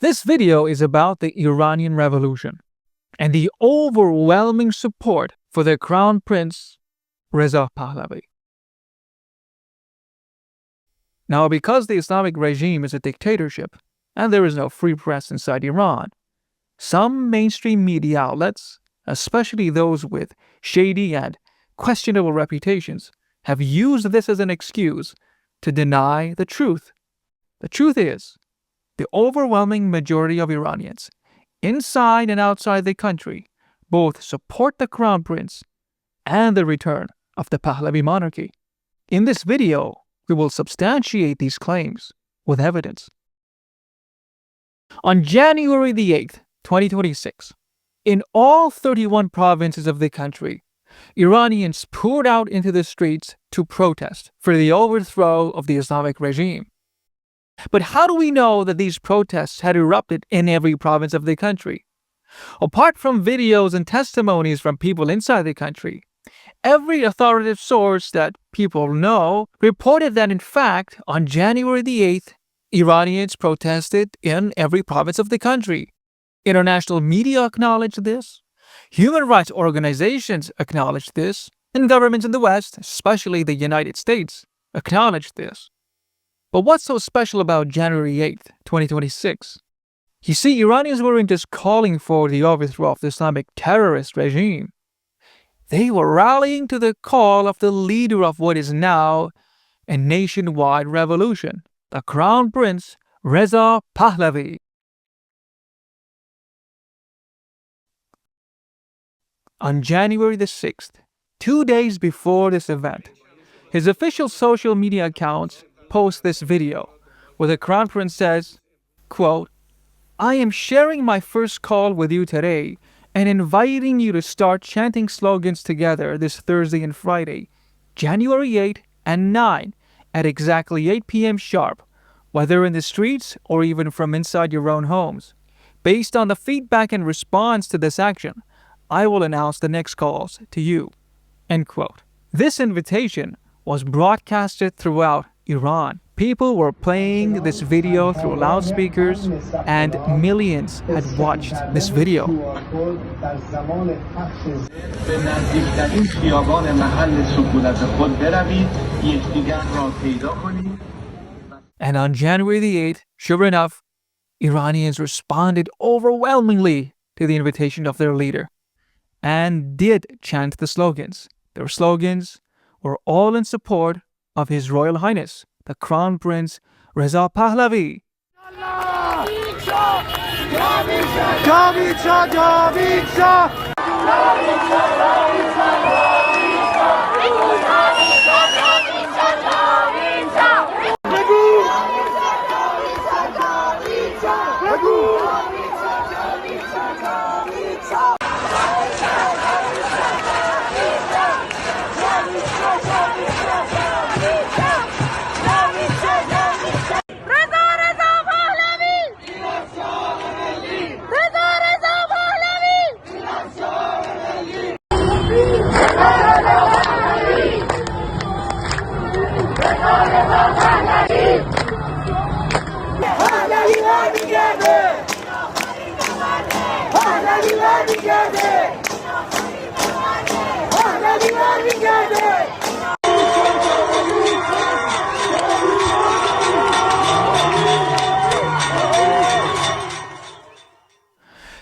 This video is about the Iranian Revolution and the overwhelming support for the Crown Prince Reza Pahlavi. Now, because the Islamic regime is a dictatorship and there is no free press inside Iran, some mainstream media outlets, especially those with shady and questionable reputations, have used this as an excuse to deny the truth. The truth is, the overwhelming majority of Iranians, inside and outside the country, both support the Crown Prince and the return of the Pahlavi monarchy. In this video, we will substantiate these claims with evidence. On January the 8th, 2026, in all 31 provinces of the country, Iranians poured out into the streets to protest for the overthrow of the Islamic regime. But how do we know that these protests had erupted in every province of the country? Apart from videos and testimonies from people inside the country, every authoritative source that people know reported that, in fact, on January the 8th, Iranians protested in every province of the country. International media acknowledged this, human rights organizations acknowledged this, and governments in the West, especially the United States, acknowledged this. But what's so special about January 8th, 2026? You see, Iranians weren't just calling for the overthrow of the Islamic terrorist regime. They were rallying to the call of the leader of what is now a nationwide revolution, the Crown Prince Reza Pahlavi. On January the 6th, 2 days before this event, his official social media accounts post this video where the Crown Prince says, quote, "I am sharing my first call with you today and inviting you to start chanting slogans together this Thursday and Friday, January 8 and 9 at exactly 8 p.m. sharp, whether in the streets or even from inside your own homes. Based on the feedback and response to this action, I will announce the next calls to you." End quote. This invitation was broadcasted throughout Iran. People were playing this video through loudspeakers, and millions had watched this video. And on January the 8th, sure enough, Iranians responded overwhelmingly to the invitation of their leader and did chant the slogans. Their slogans were all in support of His Royal Highness, the Crown Prince Reza Pahlavi. Javid, Shah! Javid, Shah! Javid, Shah!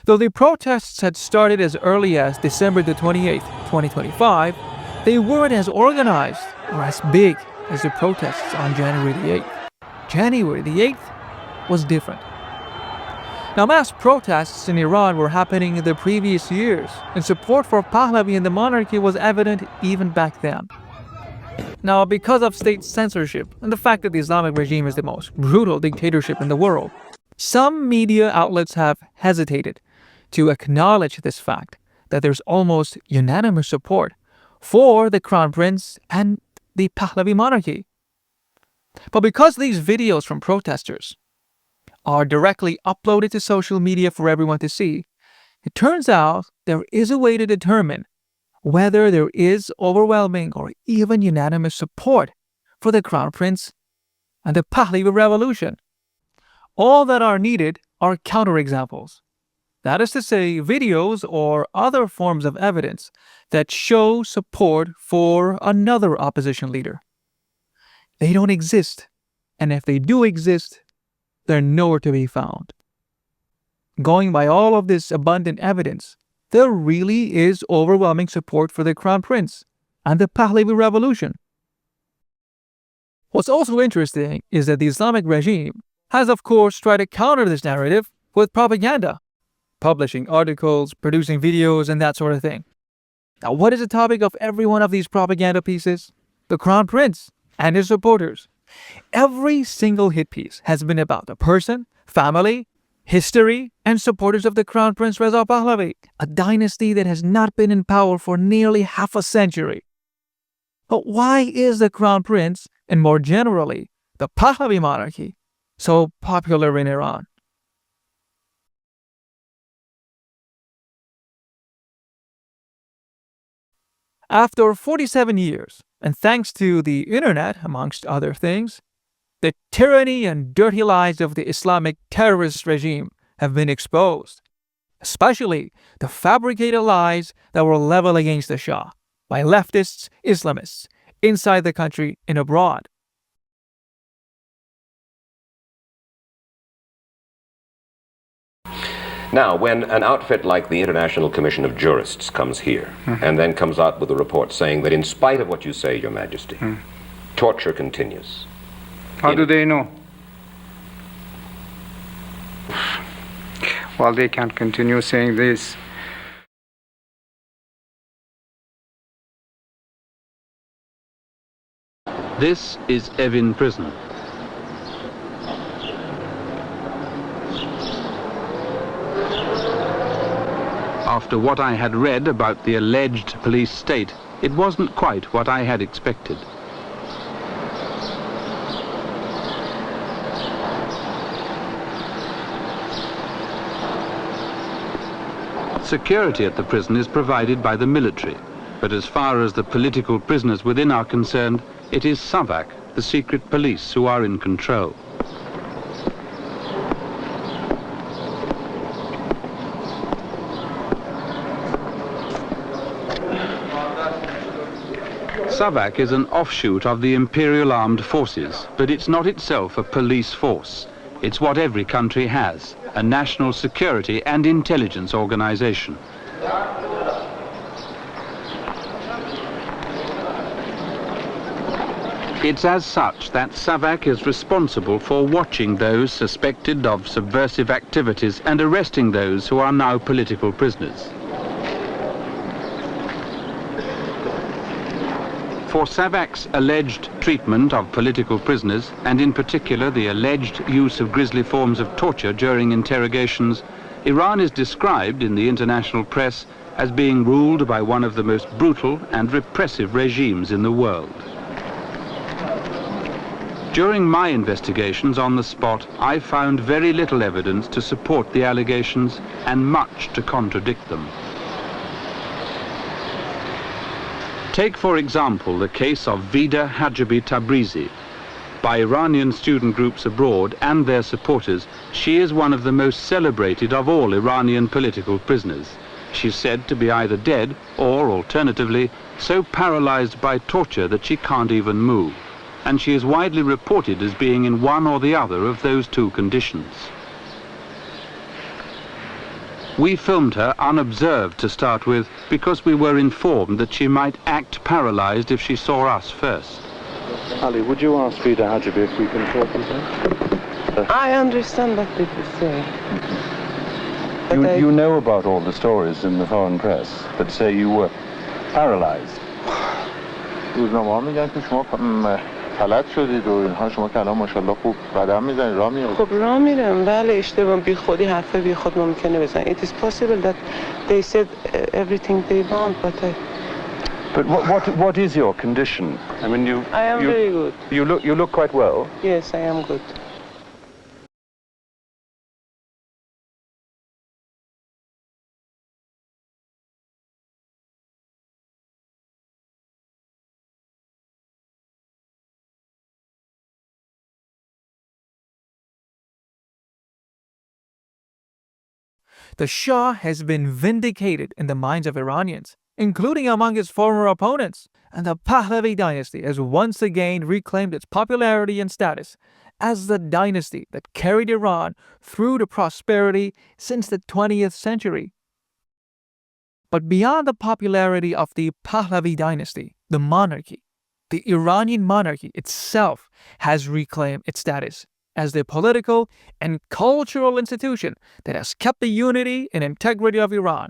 Though the protests had started as early as December the 28th, 2025, they weren't as organized or as big as the protests on January the 8th. January the 8th was different. Now, mass protests in Iran were happening in the previous years, and support for Pahlavi and the monarchy was evident even back then. Now, because of state censorship and the fact that the Islamic regime is the most brutal dictatorship in the world, some media outlets have hesitated to acknowledge this fact that there's almost unanimous support for the Crown Prince and the Pahlavi monarchy. But because these videos from protesters are directly uploaded to social media for everyone to see, it turns out there is a way to determine whether there is overwhelming or even unanimous support for the Crown Prince and the Pahlavi revolution. All that are needed are counterexamples. That is to say, videos or other forms of evidence that show support for another opposition leader. They don't exist, and if they do exist, they're nowhere to be found. Going by all of this abundant evidence, there really is overwhelming support for the Crown Prince and the Pahlavi Revolution. What's also interesting is that the Islamic regime has, of course, tried to counter this narrative with propaganda, publishing articles, producing videos, and that sort of thing. Now, what is the topic of every one of these propaganda pieces? The Crown Prince and his supporters. Every single hit piece has been about the person, family, history, and supporters of the Crown Prince Reza Pahlavi, a dynasty that has not been in power for nearly half a century. But why is the Crown Prince, and more generally, the Pahlavi monarchy, so popular in Iran? After 47 years, and thanks to the internet, amongst other things, the tyranny and dirty lies of the Islamic terrorist regime have been exposed, especially the fabricated lies that were leveled against the Shah by leftists, Islamists, inside the country and abroad. Now, when an outfit like the International Commission of Jurists comes here and then comes out with a report saying that in spite of what you say, Your Majesty, torture continues. How do they know? Well, they can't continue saying this. This is Evin Prison. After what I had read about the alleged police state, it wasn't quite what I had expected. Security at the prison is provided by the military, but as far as the political prisoners within are concerned, it is SAVAK, the secret police, who are in control. SAVAK is an offshoot of the Imperial Armed Forces, but it's not itself a police force. It's what every country has, a national security and intelligence organization. It's as such that SAVAK is responsible for watching those suspected of subversive activities and arresting those who are now political prisoners. For SAVAK's alleged treatment of political prisoners, and in particular the alleged use of grisly forms of torture during interrogations, Iran is described in the international press as being ruled by one of the most brutal and repressive regimes in the world. During my investigations on the spot, I found very little evidence to support the allegations and much to contradict them. Take, for example, the case of Vida Hajabi Tabrizi. By Iranian student groups abroad and their supporters, she is one of the most celebrated of all Iranian political prisoners. She's said to be either dead or, alternatively, so paralyzed by torture that she can't even move. And she is widely reported as being in one or the other of those two conditions. We filmed her unobserved to start with because we were informed that she might act paralyzed if she saw us first. Ali, would you ask Vida Hajabi if we can talk with her? I understand what people say. You know about all the stories in the foreign press that say you were paralyzed. روزنامه‌ها میگن که شما فلج شدید و اینها، شما که الان ماشاءالله خوب قدم میزنید، راه میرید. خب راه میرم، بله اشتباه بی خودی حرف بی خود ممکنه بزنن. It is possible that they said everything they want, But what is your condition? I mean, I am very good. You look quite well. Yes, I am good. The Shah has been vindicated in the minds of Iranians, including among his former opponents, and the Pahlavi dynasty has once again reclaimed its popularity and status as the dynasty that carried Iran through to prosperity since the 20th century. But beyond the popularity of the Pahlavi dynasty, the monarchy, the Iranian monarchy itself has reclaimed its status as the political and cultural institution that has kept the unity and integrity of Iran.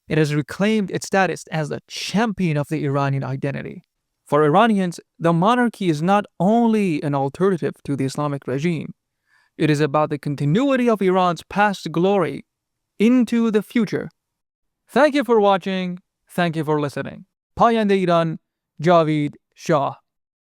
It has reclaimed its status as the champion of the Iranian identity. For Iranians, the monarchy is not only an alternative to the Islamic regime, it is about the continuity of Iran's past glory into the future. Thank you for watching. Thank you for listening. پاینده ایران، جاوید شاه.